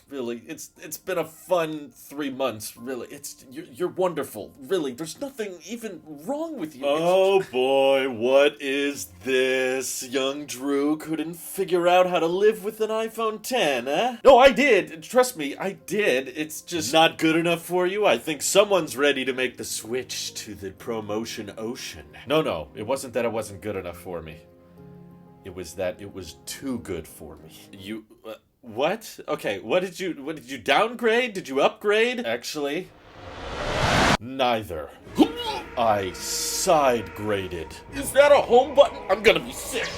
Really, it's been a fun 3 months. Really, you're wonderful. Really, there's nothing even wrong with you. Oh boy, what is this? Young Drew couldn't figure out how to live with an iPhone 10, eh? No, I did. Trust me, I did. It's just not good enough for you. I think someone's ready to make the switch to the promotion ocean. No, it wasn't that it wasn't good enough for me. It was that it was too good for me. What? Okay, what did you downgrade? Did you upgrade? Actually, neither. I side graded. Is that a home button? I'm gonna be sick.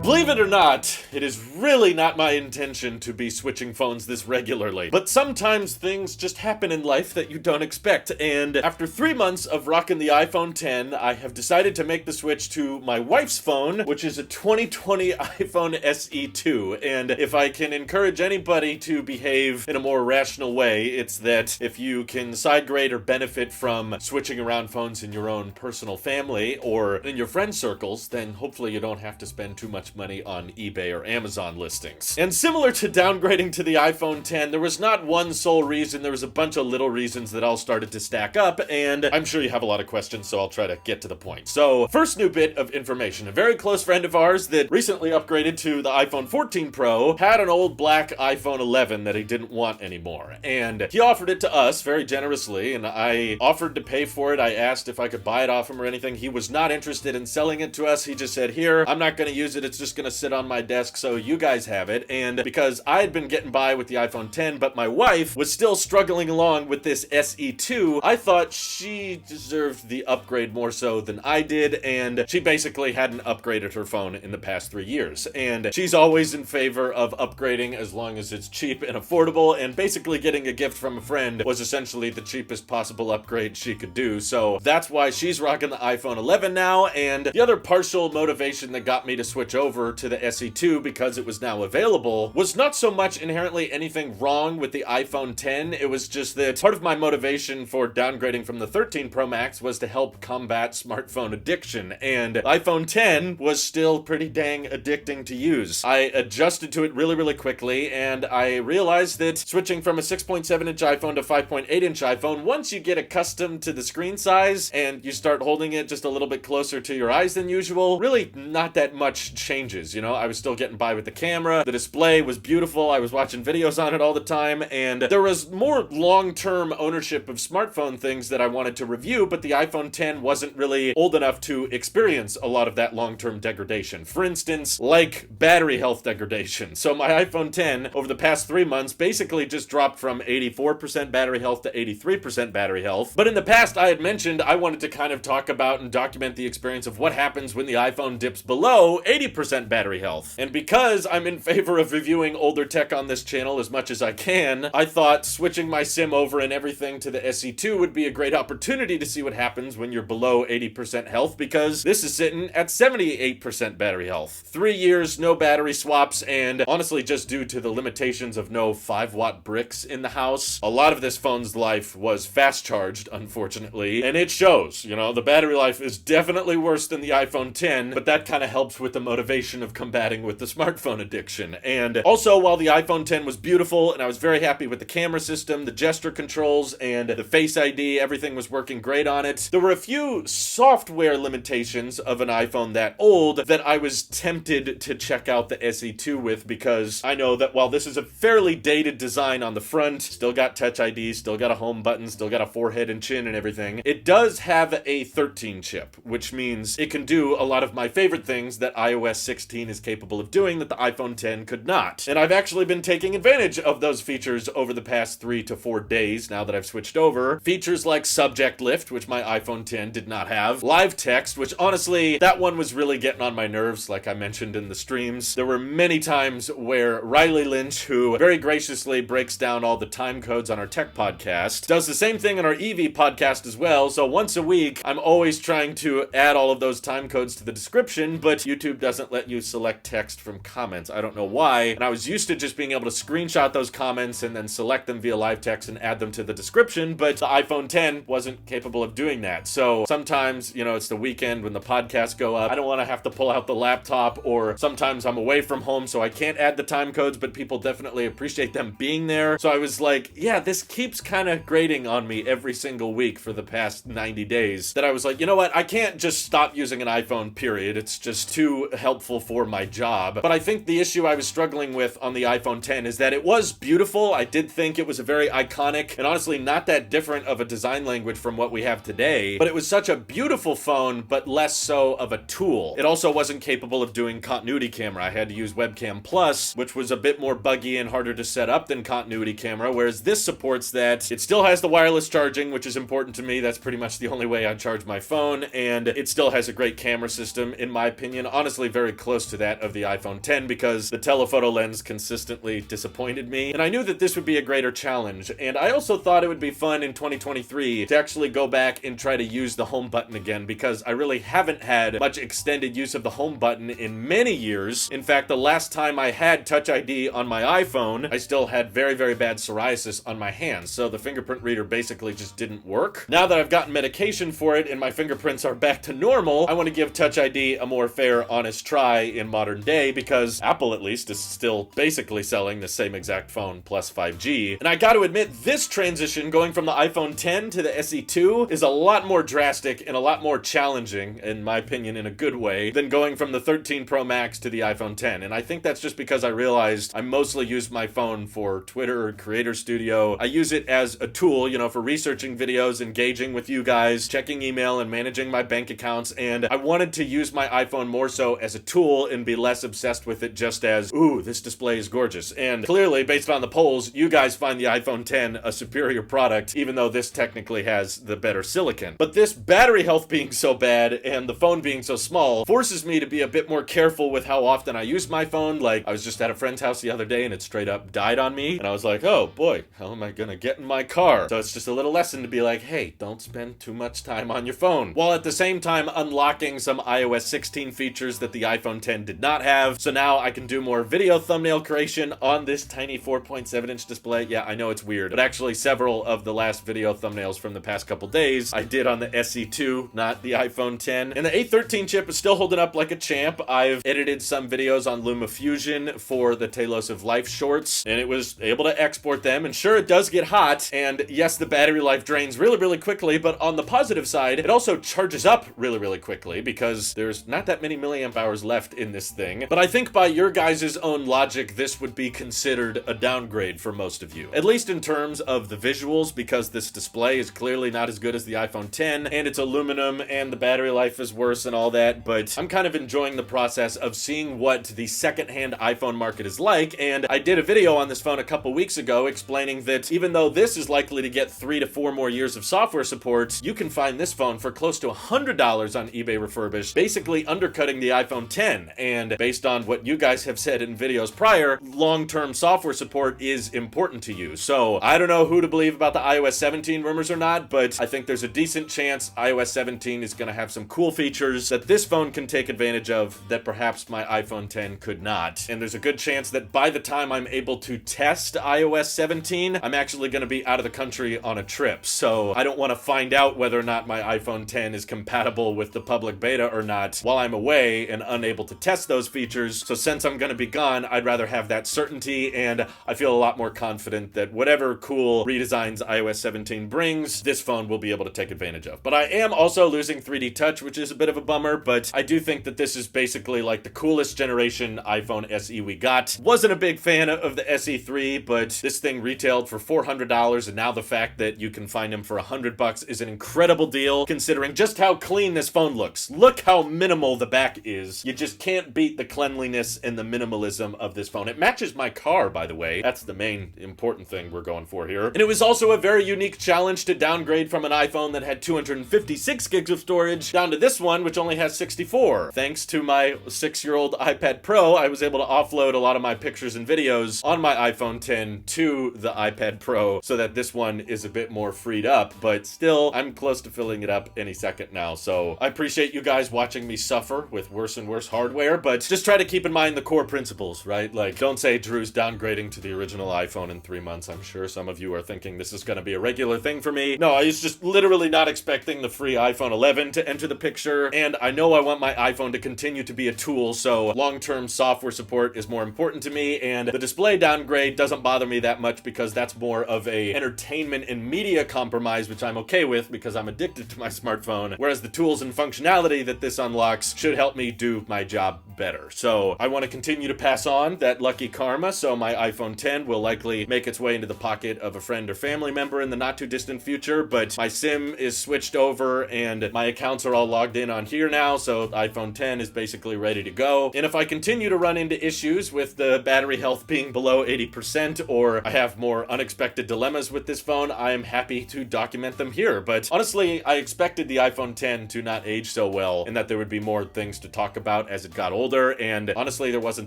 Believe it or not, it is really not my intention to be switching phones this regularly. But sometimes things just happen in life that you don't expect, and after 3 months of rocking the iPhone 10, I have decided to make the switch to my wife's phone, which is a 2020 iPhone SE 2. And if I can encourage anybody to behave in a more rational way, it's that if you can side grade or benefit from switching around phones in your own personal family or in your friend circles, then hopefully you don't have to spend too much money on eBay or Amazon listings. And similar to downgrading to the iPhone 10, there was not one sole reason, there was a bunch of little reasons that all started to stack up, and I'm sure you have a lot of questions, so I'll try to get to the point. So, first new bit of information. A very close friend of ours that recently upgraded to the iPhone 14 Pro had an old black iPhone 11 that he didn't want anymore, and he offered it to us very generously, and I offered to pay for it. I asked if I could buy it off him or anything. He was not interested in selling it to us. He just said, here, I'm not going to use it. It's just gonna sit on my desk so you guys have it. And because I had been getting by with the iPhone 10, but my wife was still struggling along with this SE2, I thought she deserved the upgrade more so than I did, and she basically hadn't upgraded her phone in the past 3 years. And she's always in favor of upgrading as long as it's cheap and affordable, and basically getting a gift from a friend was essentially the cheapest possible upgrade she could do. So that's why she's rocking the iPhone 11 now, and the other partial motivation that got me to switch over to the SE2 because it was now available was not so much inherently anything wrong with the iPhone 10. It was just that part of my motivation for downgrading from the 13 Pro Max was to help combat smartphone addiction, and iPhone 10 was still pretty dang addicting to use. I adjusted to it really quickly, and I realized that switching from a 6.7-inch iPhone to 5.8-inch iPhone, once you get accustomed to the screen size and you start holding it just a little bit closer to your eyes than usual, really not that much changes. You know, I was still getting by with the camera. The display was beautiful. I was watching videos on it all the time, and there was more long-term ownership of smartphone things that I wanted to review, but the iPhone 10 wasn't really old enough to experience a lot of that long-term degradation. For instance, like battery health degradation. So my iPhone 10 over the past 3 months basically just dropped from 84% battery health to 83% battery health. But in the past, I had mentioned I wanted to kind of talk about and document the experience of what happens when the iPhone dips below 80% battery health. And because I'm in favor of reviewing older tech on this channel as much as I can, I thought switching my SIM over and everything to the SE2 would be a great opportunity to see what happens when you're below 80% health, because this is sitting at 78% battery health. 3 years, no battery swaps, and honestly just due to the limitations of no 5-watt bricks in the house, a lot of this phone's life was fast charged, unfortunately, and it shows. You know, the battery life is definitely worse than the iPhone 10, but that kind of helps with the motivation of combating with the smartphone addiction. And also, while the iPhone 10 was beautiful and I was very happy with the camera system, the gesture controls, and the Face ID, everything was working great on it, there were a few software limitations of an iPhone that old that I was tempted to check out the SE2 with, because I know that while this is a fairly dated design on the front, still got Touch ID, still got a home button, still got a forehead and chin and everything, it does have a 13 chip, which means it can do a lot of my favorite things that iOS 16 is capable of doing that the iPhone 10 could not. And I've actually been taking advantage of those features over the past 3 to 4 days now that I've switched over. Features like Subject Lift, which my iPhone 10 did not have. Live Text, which honestly, that one was really getting on my nerves, like I mentioned in the streams. There were many times where Riley Lynch, who very graciously breaks down all the time codes on our tech podcast, does the same thing on our EV podcast as well, so once a week, I'm always trying to add all of those time codes to the description, but YouTube doesn't let let you select text from comments. I don't know why. And I was used to just being able to screenshot those comments and then select them via live text and add them to the description, but the iPhone 10 wasn't capable of doing that. So sometimes, it's the weekend when the podcasts go up. I don't want to have to pull out the laptop, or sometimes I'm away from home, so I can't add the time codes, but people definitely appreciate them being there. So I was like, yeah, this keeps kind of grating on me every single week for the past 90 days, that I was like, you know what? I can't just stop using an iPhone, period. It's just too helpful for my job. But I think the issue I was struggling with on the iPhone 10 is that it was beautiful. I did think it was a very iconic and honestly not that different of a design language from what we have today, but it was such a beautiful phone, but less so of a tool. It also wasn't capable of doing continuity camera. I had to use Webcam Plus, which was a bit more buggy and harder to set up than continuity camera, whereas this supports that. It still has the wireless charging, which is important to me. That's pretty much the only way I charge my phone, and it still has a great camera system, in my opinion, honestly very close to that of the iPhone 10, because the telephoto lens consistently disappointed me, and I knew that this would be a greater challenge. And I also thought it would be fun in 2023 to actually go back and try to use the home button again, because I really haven't had much extended use of the home button in many years. In fact, the last time I had Touch ID on my iPhone, I still had very, very bad psoriasis on my hands, so the fingerprint reader basically just didn't work. Now that I've gotten medication for it and my fingerprints are back to normal, I want to give Touch ID a more fair, honest try in modern day, because Apple at least is still basically selling the same exact phone plus 5G. And I gotta admit, this transition going from the iPhone 10 to the SE2 is a lot more drastic and a lot more challenging, in my opinion, in a good way, than going from the 13 Pro Max to the iPhone 10. And I think that's just because I realized I mostly use my phone for Twitter, Creator Studio. I use it as a tool, for researching videos, engaging with you guys, checking email, and managing my bank accounts. And I wanted to use my iPhone more so as a tool and be less obsessed with it just as, ooh, this display is gorgeous. And clearly, based on the polls, you guys find the iPhone 10 a superior product, even though this technically has the better silicon. But this battery health being so bad and the phone being so small forces me to be a bit more careful with how often I use my phone. Like, I was just at a friend's house the other day and it straight up died on me. And I was like, oh boy, how am I gonna get in my car? So it's just a little lesson to be like, hey, don't spend too much time on your phone. While at the same time unlocking some iOS 16 features that the iPhone 10 did not have. So now I can do more video thumbnail creation on this tiny 4.7-inch display. Yeah, I know it's weird, but actually several of the last video thumbnails from the past couple days I did on the SE2, not the iPhone 10. And the A13 chip is still holding up like a champ. I've edited some videos on LumaFusion for the Tailosive Life shorts, and it was able to export them. And sure, it does get hot, and yes, the battery life drains really, really quickly, but on the positive side, it also charges up really, really quickly, because there's not that many milliamp hours left in this thing. But I think by your guys' own logic, this would be considered a downgrade for most of you, at least in terms of the visuals, because this display is clearly not as good as the iPhone 10, and it's aluminum, and the battery life is worse and all that. But I'm kind of enjoying the process of seeing what the secondhand iPhone market is like. And I did a video on this phone a couple weeks ago explaining that even though this is likely to get 3 to 4 more years of software support, you can find this phone for close to $100 on eBay refurbished, basically undercutting the iPhone 10. And based on what you guys have said in videos prior, long-term software support is important to you. So I don't know who to believe about the iOS 17 rumors or not, but I think there's a decent chance iOS 17 is going to have some cool features that this phone can take advantage of that perhaps my iPhone 10 could not. And there's a good chance that by the time I'm able to test iOS 17, I'm actually going to be out of the country on a trip. So I don't want to find out whether or not my iPhone 10 is compatible with the public beta or not while I'm away and unable to test those features. So since I'm going to be gone, I'd rather have that certainty, and I feel a lot more confident that whatever cool redesigns iOS 17 brings, this phone will be able to take advantage of. But I am also losing 3D Touch, which is a bit of a bummer, but I do think that this is basically like the coolest generation iPhone SE we got. Wasn't a big fan of the SE3, but this thing retailed for $400, and now the fact that you can find them for $100 is an incredible deal, considering just how clean this phone looks. Look how minimal the back is. You just can't beat the cleanliness and the minimalism of this phone. It matches my car, by the way. That's the main important thing we're going for here. And it was also a very unique challenge to downgrade from an iPhone that had 256 gigs of storage down to this one, which only has 64. Thanks to my 6-year-old iPad Pro, I was able to offload a lot of my pictures and videos on my iPhone 10 to the iPad Pro so that this one is a bit more freed up, but still, I'm close to filling it up any second now. So I appreciate you guys watching me suffer with worse and worse worse hardware, but just try to keep in mind the core principles, right? Like, don't say Drew's downgrading to the original iPhone in 3 months. I'm sure some of you are thinking this is gonna be a regular thing for me. No, I was just literally not expecting the free iPhone 11 to enter the picture, and I know I want my iPhone to continue to be a tool, so long-term software support is more important to me, and the display downgrade doesn't bother me that much because that's more of a entertainment and media compromise, which I'm okay with because I'm addicted to my smartphone, whereas the tools and functionality that this unlocks should help me do my job better. So I want to continue to pass on that lucky karma, so my iPhone 10 will likely make its way into the pocket of a friend or family member in the not too distant future, but my SIM is switched over and my accounts are all logged in on here now, so iPhone 10 is basically ready to go. And if I continue to run into issues with the battery health being below 80%, or I have more unexpected dilemmas with this phone, I am happy to document them here. But honestly, I expected the iPhone 10 to not age so well and that there would be more things to talk about as it got older, and honestly there wasn't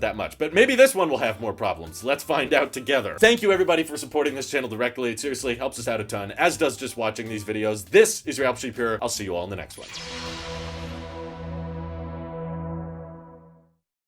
that much. But maybe this one will have more problems. Let's find out together. Thank you everybody for supporting this channel directly. It seriously helps us out a ton, as does just watching these videos. This is your Apple Sheep here. I'll see you all in the next one.